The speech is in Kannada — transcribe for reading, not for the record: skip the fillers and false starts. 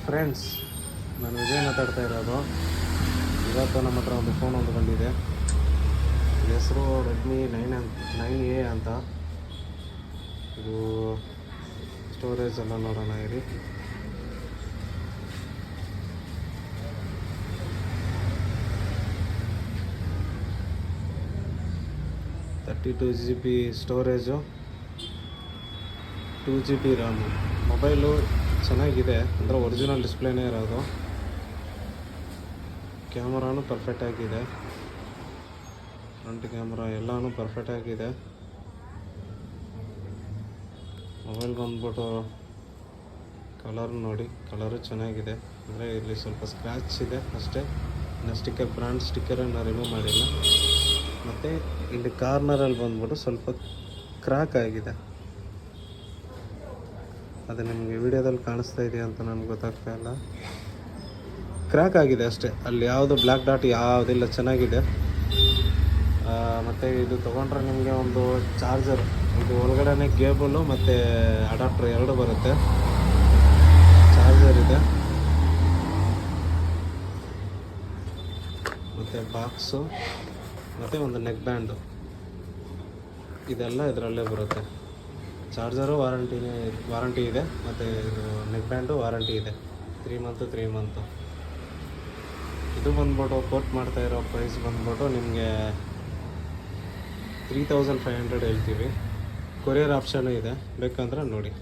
ಫ್ರೆಂಡ್ಸ್, ನಾನು ವಿಜಯ್ ಮಾತಾಡ್ತಾ ಇರೋದು. ಇವತ್ತು ನಮ್ಮ ಹತ್ರ ಒಂದು ಫೋನ್ ಒಂದು ಬಂದಿದೆ. ಹೆಸರು ರೆಡ್ಮಿ 9A ಅಂತ. ಇದು ಸ್ಟೋರೇಜ್ ಎಲ್ಲ ನೋಡೋಣ ಇರಿ. $32 GB storage, 2 GB RAM. Mobile ಚೆನ್ನಾಗಿದೆ, ಅಂದರೆ ಒರಿಜಿನಲ್ ಡಿಸ್ಪ್ಲೇನೇ ಇರೋದು. ಕ್ಯಾಮರಾನು ಪರ್ಫೆಕ್ಟಾಗಿದೆ, ಫ್ರಂಟ್ ಕ್ಯಾಮ್ರಾ ಎಲ್ಲನೂ ಪರ್ಫೆಕ್ಟಾಗಿದೆ. ಮೊಬೈಲ್ ಬಂದ್ಬಿಟ್ಟು ಕಲರ್ ನೋಡಿ, ಕಲರು ಚೆನ್ನಾಗಿದೆ. ಅಂದರೆ ಇಲ್ಲಿ ಸ್ವಲ್ಪ ಸ್ಕ್ರ್ಯಾಚ್ ಇದೆ ಅಷ್ಟೇ. ಇನ್ನು ಬ್ರ್ಯಾಂಡ್ ಸ್ಟಿಕ್ಕರನ್ನು ರಿಮೂವ್ ಮಾಡಿಲ್ಲ. ಮತ್ತು ಇಲ್ಲಿ ಕಾರ್ನರಲ್ಲಿ ಬಂದ್ಬಿಟ್ಟು ಸ್ವಲ್ಪ ಕ್ರ್ಯಾಕ್ ಆಗಿದೆ. ಅದು ನಿಮಗೆ ವಿಡಿಯೋದಲ್ಲಿ ಕಾಣಿಸ್ತಾ ಇದೆಯಾ ಅಂತ ನನಗೆ ಗೊತ್ತಾಗ್ತಾ ಇಲ್ಲ. ಕ್ರ್ಯಾಕ್ ಆಗಿದೆ ಅಷ್ಟೇ, ಅಲ್ಲಿ ಯಾವುದು ಬ್ಲ್ಯಾಕ್ ಡಾಟ್ ಯಾವುದಿಲ್ಲ, ಚೆನ್ನಾಗಿದೆ. ಮತ್ತು ಇದು ತೊಗೊಂಡ್ರೆ ನಿಮಗೆ ಒಂದು ಚಾರ್ಜರ್, ಇದು ಒಳಗಡೆ ಕೇಬಲು ಮತ್ತು ಅಡಾಪ್ಟರ್ ಎರಡು ಬರುತ್ತೆ. ಚಾರ್ಜರ್ ಇದೆ, ಮತ್ತು ಬಾಕ್ಸು, ಮತ್ತು ಒಂದು ನೆಕ್ ಬ್ಯಾಂಡು, ಇದೆಲ್ಲ ಇದರಲ್ಲೇ ಬರುತ್ತೆ. ಚಾರ್ಜರು ವಾರಂಟಿ ಇದೆ, ಮತ್ತು ಇದು ನೆಕ್ ಬ್ಯಾಂಡು ವಾರಂಟಿ ಇದೆ. 3 ಮಂತು. ಇದು ಬಂದ್ಬಿಟ್ಟು ಕೋಟ್ ಮಾಡ್ತಾ ಇರೋ ಪ್ರೈಸ್ ಬಂದ್ಬಿಟ್ಟು ನಿಮಗೆ 3500 ಹೇಳ್ತೀವಿ. ಕೊರಿಯರ್ ಆಪ್ಷನು ಇದೆ, ಬೇಕಂದ್ರೆ ನೋಡಿ.